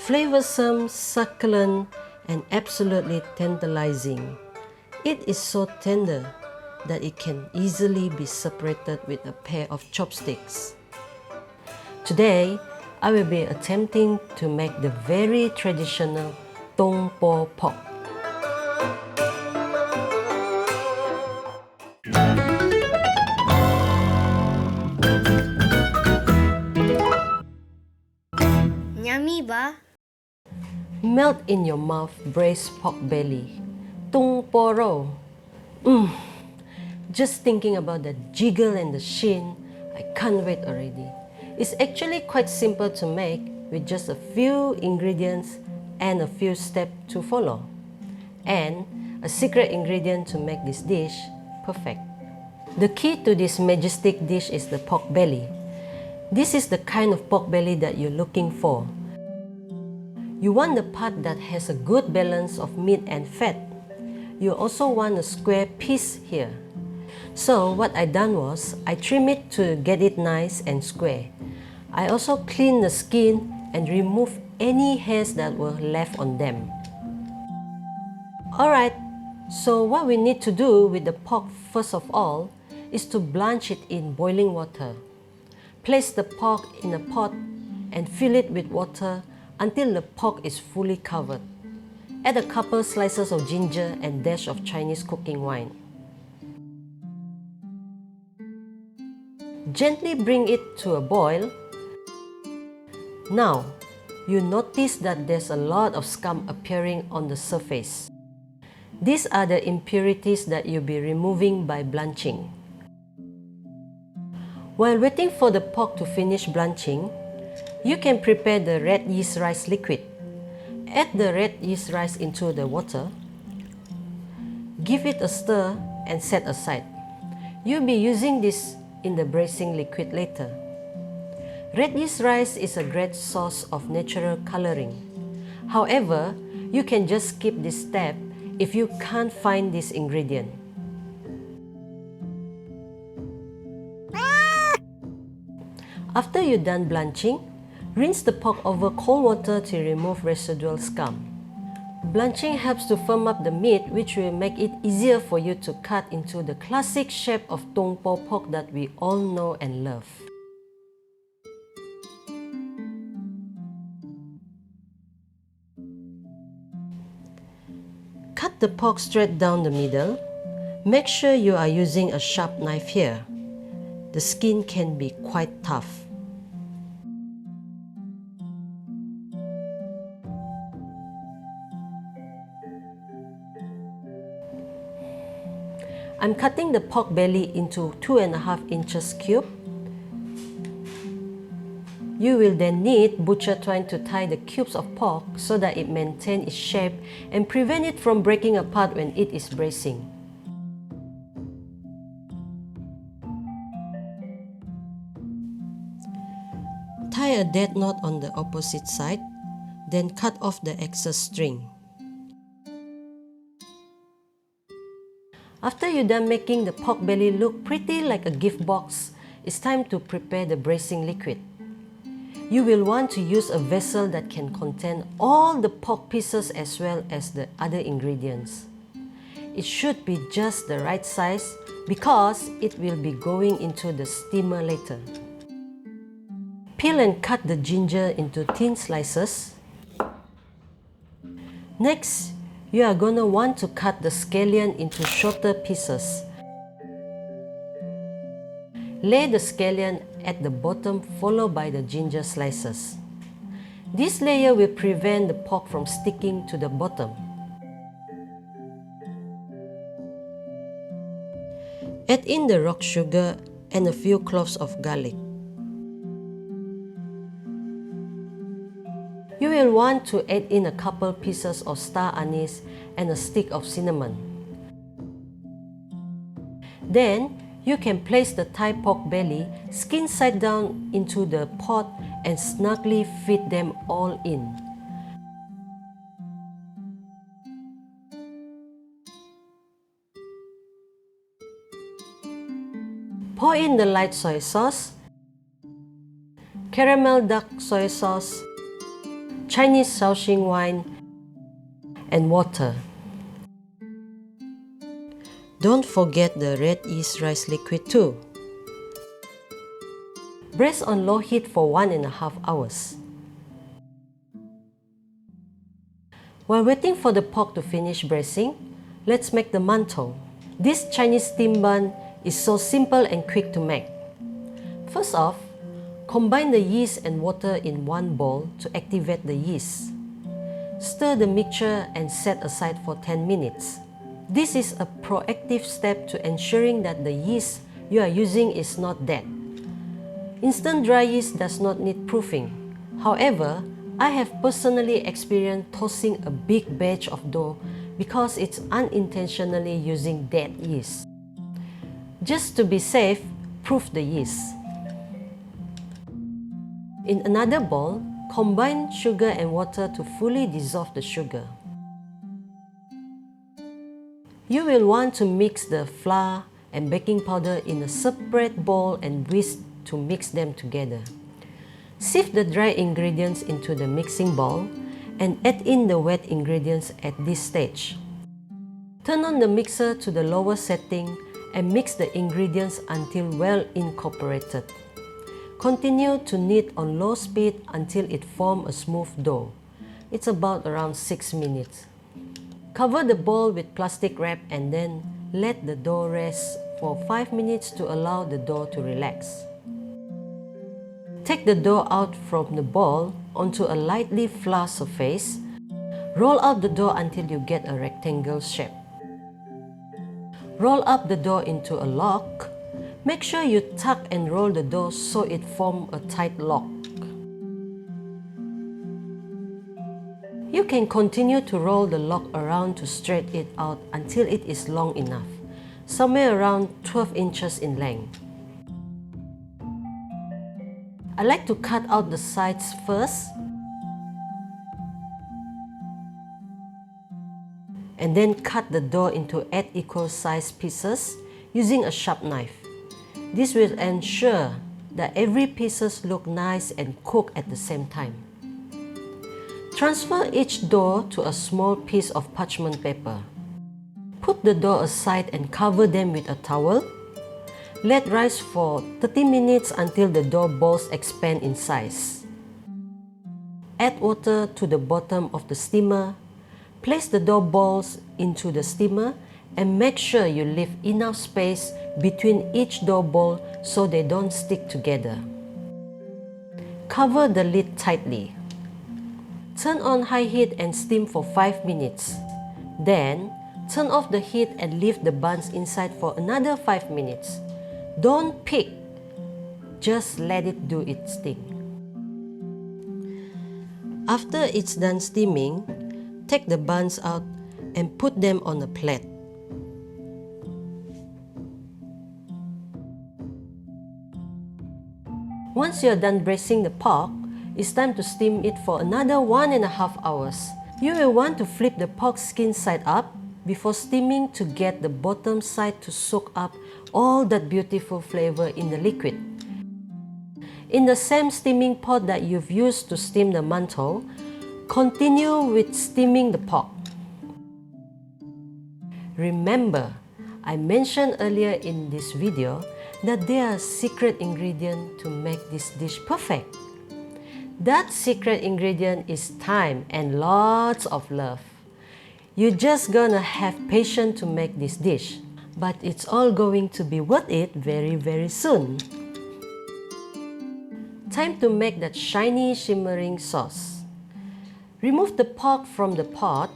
flavorsome, succulent, and absolutely tantalizing. It is so tender that it can easily be separated with a pair of chopsticks. Today, I will be attempting to make the very traditional tong po pork. Yummy ba? Melt in your mouth braised pork belly, tung po ro. Just thinking about the jiggle and the sheen, I can't wait already. It's actually quite simple to make with just a few ingredients and a few steps to follow. And a secret ingredient to make this dish perfect. The key to this majestic dish is the pork belly. This is the kind of pork belly that you're looking for. You want the part that has a good balance of meat and fat. You also want a square piece here. So what I done was, I trim it to get it nice and square. I also clean the skin and remove any hairs that were left on them. Alright, so what we need to do with the pork first of all is to blanch it in boiling water. Place the pork in a pot and fill it with water until the pork is fully covered. Add a couple slices of ginger and dash of Chinese cooking wine. Gently bring it to a boil. Now, you notice that there's a lot of scum appearing on the surface. These are the impurities that you'll be removing by blanching. While waiting for the pork to finish blanching, you can prepare the red yeast rice liquid. Add the red yeast rice into the water. Give it a stir and set aside. You'll be using this in the braising liquid later. Red yeast rice is a great source of natural coloring. However, you can just skip this step if you can't find this ingredient. After you're done blanching, rinse the pork over cold water to remove residual scum. Blanching helps to firm up the meat, which will make it easier for you to cut into the classic shape of tong po pork that we all know and love. Cut the pork straight down the middle. Make sure you are using a sharp knife here. The skin can be quite tough. I'm cutting the pork belly into 2.5 inches cube. You will then need butcher twine to tie the cubes of pork so that it maintains its shape and prevent it from breaking apart when it is braising. Tie a dead knot on the opposite side, then cut off the excess string. After you're done making the pork belly look pretty like a gift box, it's time to prepare the braising liquid. You will want to use a vessel that can contain all the pork pieces as well as the other ingredients. It should be just the right size because it will be going into the steamer later. Peel and cut the ginger into thin slices. Next, you are going to want to cut the scallion into shorter pieces. Lay the scallion at the bottom followed by the ginger slices. This layer will prevent the pork from sticking to the bottom. Add in the rock sugar and a few cloves of garlic. You will want to add in a couple pieces of star anise and a stick of cinnamon. Then, you can place the Thai pork belly skin side down into the pot and snugly fit them all in. Pour in the light soy sauce, caramel dark soy sauce, Chinese Shaoxing wine, and water. Don't forget the red yeast rice liquid too. Braise on low heat for 1.5 hours. While waiting for the pork to finish braising, let's make the mantou. This Chinese steam bun is so simple and quick to make. First off, combine the yeast and water in one bowl to activate the yeast. Stir the mixture and set aside for 10 minutes. This is a proactive step to ensuring that the yeast you are using is not dead. Instant dry yeast does not need proofing. However, I have personally experienced tossing a big batch of dough because it's unintentionally using dead yeast. Just to be safe, proof the yeast. In another bowl, combine sugar and water to fully dissolve the sugar. You will want to mix the flour and baking powder in a separate bowl and whisk to mix them together. Sift the dry ingredients into the mixing bowl and add in the wet ingredients at this stage. Turn on the mixer to the lower setting and mix the ingredients until well incorporated. Continue to knead on low speed until it forms a smooth dough. It's about around 6 minutes. Cover the bowl with plastic wrap and then let the dough rest for 5 minutes to allow the dough to relax. Take the dough out from the bowl onto a lightly flat surface. Roll out the dough until you get a rectangle shape. Roll up the dough into a log. Make sure you tuck and roll the dough so it forms a tight log. You can continue to roll the log around to stretch it out until it is long enough, somewhere around 12 inches in length. I like to cut out the sides first and then cut the dough into 8 equal sized pieces using a sharp knife. This will ensure that every pieces look nice and cook at the same time. Transfer each dough to a small piece of parchment paper. Put the dough aside and cover them with a towel. Let rise for 30 minutes until the dough balls expand in size. Add water to the bottom of the steamer. Place the dough balls into the steamer and make sure you leave enough space between each dough ball so they don't stick together. Cover the lid tightly. Turn on high heat and steam for 5 minutes. Then, turn off the heat and leave the buns inside for another 5 minutes. Don't peek, just let it do its thing. After it's done steaming, take the buns out and put them on a plate. Once you're done braising the pork, it's time to steam it for another 1.5 hours. You will want to flip the pork skin side up before steaming to get the bottom side to soak up all that beautiful flavor in the liquid. In the same steaming pot that you've used to steam the mantou, continue with steaming the pork. Remember, I mentioned earlier in this video that there are secret ingredients to make this dish perfect. That secret ingredient is time and lots of love. You're just gonna have patience to make this dish, but it's all going to be worth it very soon. Time to make that shiny shimmering sauce. Remove the pork from the pot.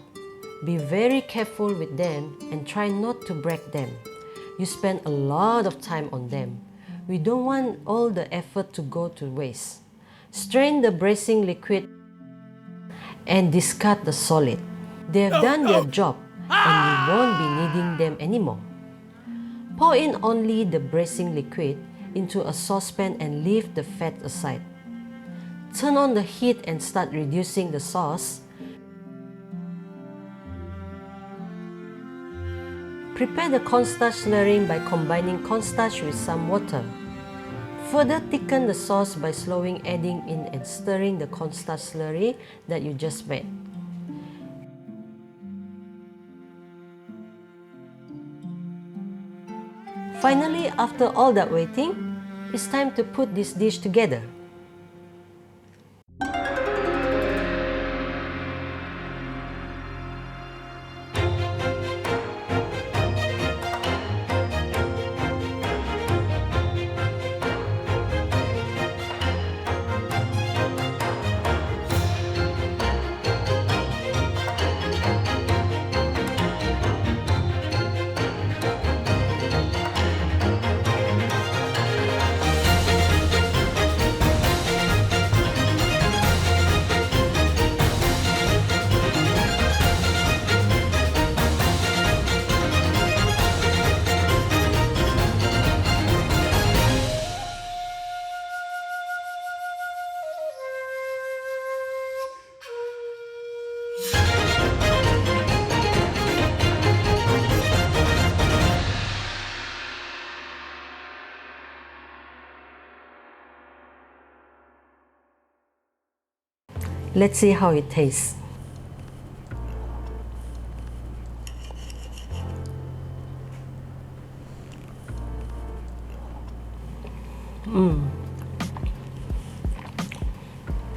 Be very careful with them and try not to break them. You spend a lot of time on them. We don't want all the effort to go to waste. Strain the braising liquid and discard the solid. They have done their job and you won't be needing them anymore. Pour in only the braising liquid into a saucepan and leave the fat aside. Turn on the heat and start reducing the sauce. Prepare the cornstarch slurry by combining cornstarch with some water. Further thicken the sauce by slowly adding in and stirring the cornstarch slurry that you just made. Finally, after all that waiting, it's time to put this dish together. Let's see how it tastes.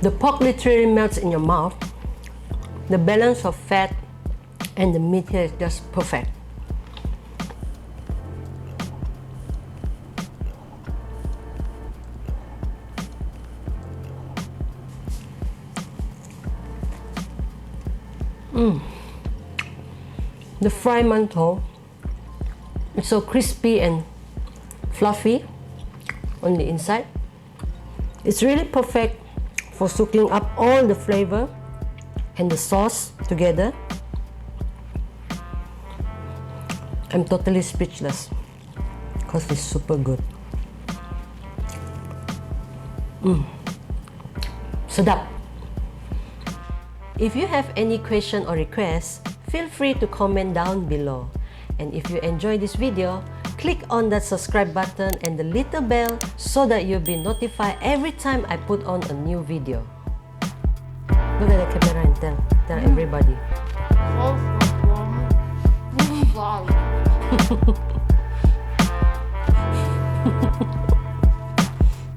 The pork literally melts in your mouth. The balance of fat and the meat here is just perfect. The fried mantou is so crispy and fluffy on the inside. It's really perfect for soaking up all the flavor and the sauce together. I'm totally speechless because it's super good. Sedap. If you have any question or request, feel free to comment down below. And if you enjoy this video, click on that subscribe button and the little bell so that you'll be notified every time I put on a new video. Look at the camera and tell everybody. So